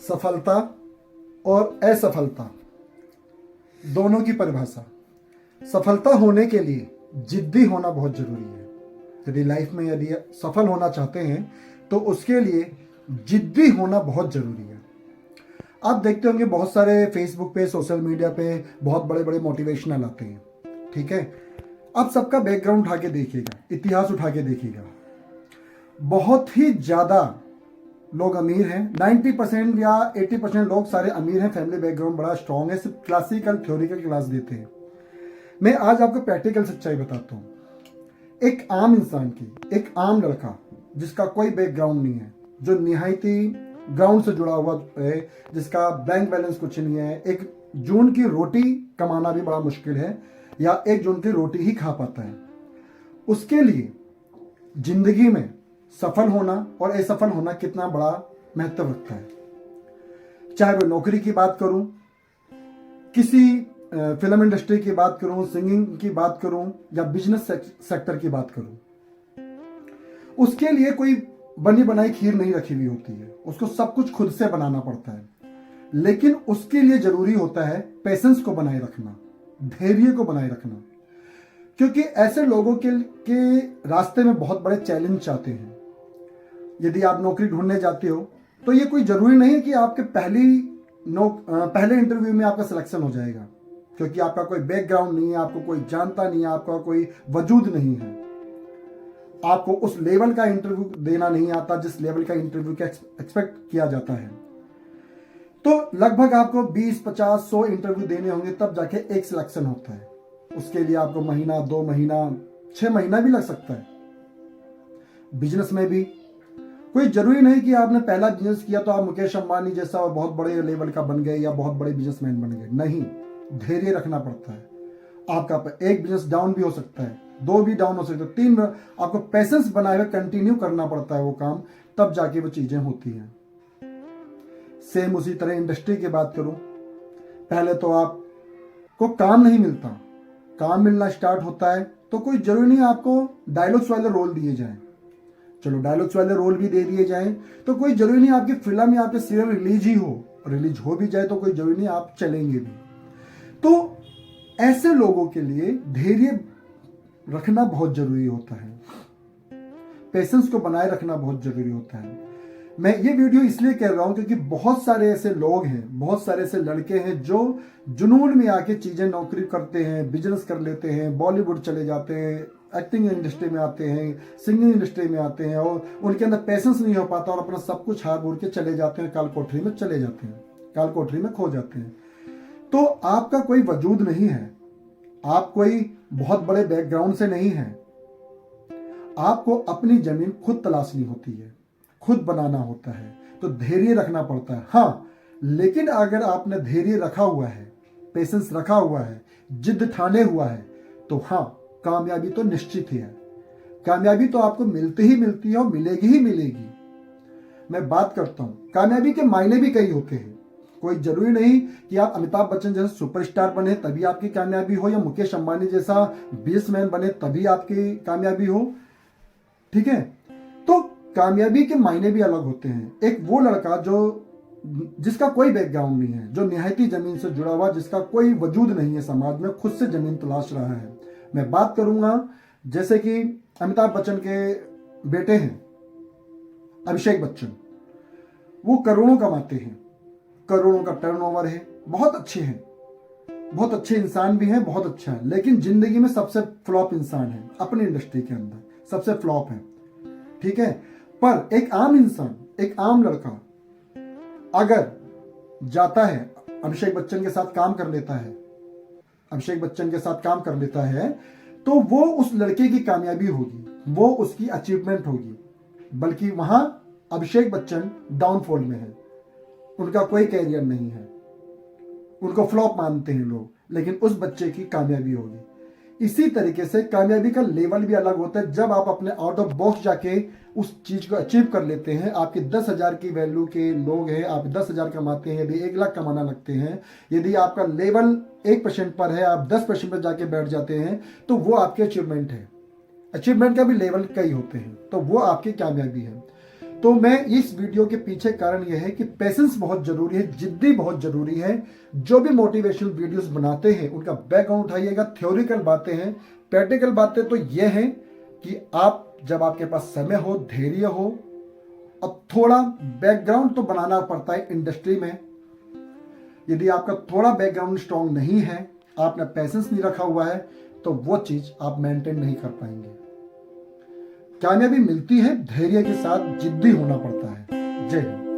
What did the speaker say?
सफलता और असफलता दोनों की परिभाषा। सफलता होने के लिए जिद्दी होना बहुत जरूरी है। यदि लाइफ में यदि सफल होना चाहते हैं तो उसके लिए जिद्दी होना बहुत जरूरी है। आप देखते होंगे बहुत सारे फेसबुक पे, सोशल मीडिया पे बहुत बड़े बड़े मोटिवेशनल आते हैं, ठीक है। आप सबका बैकग्राउंड उठा के देखिएगा, इतिहास उठा के देखिएगा, बहुत ही ज़्यादा लोग अमीर हैं। 90% या 80% लोग सारे अमीर हैं, फैमिली बैकग्राउंड बड़ा स्ट्रांग है, सिर्फ क्लासिकल थ्योरिकल क्लास देते हैं। मैं आज आपको प्रैक्टिकल सच्चाई बताता हूँ। एक आम इंसान की, एक आम लड़का जिसका कोई बैकग्राउंड नहीं है, जो निहायती ग्राउंड से जुड़ा हुआ है, जिसका बैंक बैलेंस कुछ नहीं है, एक जून की रोटी कमाना भी बड़ा मुश्किल है या एक जून की रोटी ही खा पाता है, उसके लिए जिंदगी में सफल होना और असफल होना कितना बड़ा महत्व रखता है। चाहे वो नौकरी की बात करूं, किसी फिल्म इंडस्ट्री की बात करूं, सिंगिंग की बात करूं या बिजनेस सेक्टर की बात करूं, उसके लिए कोई बनी बनाई खीर नहीं रखी हुई होती है। उसको सब कुछ खुद से बनाना पड़ता है। लेकिन उसके लिए जरूरी होता है पेशेंस को बनाए रखना, धैर्य को बनाए रखना, क्योंकि ऐसे लोगों के रास्ते में बहुत बड़े चैलेंज आते हैं। यदि आप नौकरी ढूंढने जाते हो तो ये कोई जरूरी नहीं है कि आपके पहले इंटरव्यू में आपका सिलेक्शन हो जाएगा, क्योंकि आपका कोई बैकग्राउंड नहीं है, आपको कोई जानता नहीं है, आपका कोई वजूद नहीं है, आपको उस लेवल का इंटरव्यू देना नहीं आता जिस लेवल का इंटरव्यू का एक्सपेक्ट किया जाता है। तो लगभग आपको 20, 50, 100 इंटरव्यू देने होंगे, तब जाके एक सिलेक्शन होता है। उसके लिए आपको महीना, 2 महीना, 6 महीना भी लग सकता है। बिजनेस में भी कोई जरूरी नहीं कि आपने पहला बिजनेस किया तो आप मुकेश अंबानी जैसा और बहुत बड़े लेवल का बन गए या बहुत बड़े बिजनेसमैन बन गए। नहीं, धैर्य रखना पड़ता है। आपका एक बिजनेस डाउन भी हो सकता है, 2 भी डाउन हो सकते हैं, 3 आपको पेशेंस बनाए हुए कंटिन्यू करना पड़ता है वो काम, तब जाके वो चीजें होती हैं। सेम उसी तरह इंडस्ट्री की बात करूं, पहले तो आपको काम नहीं मिलता, काम मिलना स्टार्ट होता है तो कोई जरूरी नहीं आपको डायलॉग्स वाले रोल दिए जाएं। चलो डायलॉग्स वाले रोल भी दे दिए जाएं तो कोई जरूरी नहीं आपकी फिल्म या आपके सीरियल रिलीज हो भी जाए तो कोई जरूरी नहीं आप चलेंगे भी। तो ऐसे लोगों के लिए धैर्य रखना बहुत जरूरी होता है, पेशेंस को बनाए रखना बहुत जरूरी होता है। मैं ये वीडियो इसलिए कह रहा हूं क्योंकि बहुत सारे ऐसे लोग हैं, बहुत सारे ऐसे लड़के हैं जो जुनून में आके चीजें नौकरी करते हैं, बिजनेस कर लेते हैं, बॉलीवुड चले जाते हैं, एक्टिंग इंडस्ट्री में आते हैं, सिंगिंग इंडस्ट्री में आते हैं और उनके अंदर पेशेंस नहीं हो पाता और अपना सब कुछ हार भूर के चले जाते हैं, काल कोठरी में चले जाते हैं, काल कोठरी में खो जाते हैं। तो आपका कोई वजूद नहीं है, आप कोई बहुत बड़े बैकग्राउंड से नहीं है, आपको अपनी जमीन खुद तलाशनी होती है, खुद बनाना होता है, तो धैर्य रखना पड़ता है। हाँ, लेकिन अगर आपने धैर्य रखा हुआ है, पेशेंस रखा हुआ है, जिद ठाने हुआ है, तो हाँ, कामयाबी तो निश्चित ही है। कामयाबी तो आपको मिलती ही मिलती है और मिलेगी ही मिलेगी। मैं बात करता हूं, कामयाबी के मायने भी कई होते हैं। कोई जरूरी नहीं कि आप अमिताभ बच्चन जैसे सुपरस्टार बने तभी आपकी कामयाबी हो, या मुकेश अंबानी जैसा बिजनेसमैन बने तभी आपकी कामयाबी हो, ठीक है। तो कामयाबी के मायने भी अलग होते हैं। एक वो लड़का जिसका कोई बैकग्राउंड नहीं है, जो निहायती जमीन से जुड़ा हुआ, जिसका कोई वजूद नहीं है समाज में, खुद से जमीन तलाश रहा है। मैं बात करूंगा जैसे कि अमिताभ बच्चन के बेटे हैं अभिषेक बच्चन, वो करोड़ों कमाते हैं, करोड़ों का टर्नओवर है, बहुत अच्छे हैं, बहुत अच्छे इंसान भी हैं, बहुत अच्छा है, लेकिन जिंदगी में सबसे फ्लॉप इंसान है, अपनी इंडस्ट्री के अंदर सबसे फ्लॉप है, ठीक है। पर एक आम इंसान, एक आम लड़का अगर जाता है अभिषेक बच्चन के साथ काम कर लेता है, अभिषेक बच्चन के साथ काम कर लेता है, तो वो उस लड़के की कामयाबी होगी, वो उसकी अचीवमेंट होगी। बल्कि वहां अभिषेक बच्चन डाउनफॉल में है, उनका कोई कैरियर नहीं है, उनको फ्लॉप मानते हैं लोग, लेकिन उस बच्चे की कामयाबी होगी। इसी तरीके से कामयाबी का लेवल भी अलग होता है। जब आप अपने आउट ऑफ बॉक्स जाके उस चीज को अचीव कर लेते हैं, आपके 10,000 की वैल्यू के लोग हैं, आप 10,000 कमाते हैं, यदि 1 लाख कमाना लगते हैं, यदि आपका लेवल 1% पर है, आप 10% पर जाके बैठ जाते हैं, तो वो आपकी अचीवमेंट है। अचीवमेंट का भी लेवल कई होते हैं, तो वो आपकी कामयाबी है। तो मैं इस वीडियो के पीछे कारण यह है कि पेशेंस बहुत जरूरी है, जिद्दी बहुत जरूरी है। जो भी मोटिवेशनल वीडियोस बनाते हैं उनका बैकग्राउंड उठाइएगा। थ्योरिकल बातें हैं, प्रैक्टिकल बातें तो यह हैं कि आप जब आपके पास समय हो, धैर्य हो, अब थोड़ा बैकग्राउंड तो बनाना पड़ता है इंडस्ट्री में। यदि आपका थोड़ा बैकग्राउंड स्ट्रांग नहीं है, आपने पेशेंस नहीं रखा हुआ है, तो वो चीज आप मेंटेन नहीं कर पाएंगे। कामयाबी मिलती है धैर्य के साथ, जिद्दी होना पड़ता है। जय हिंद।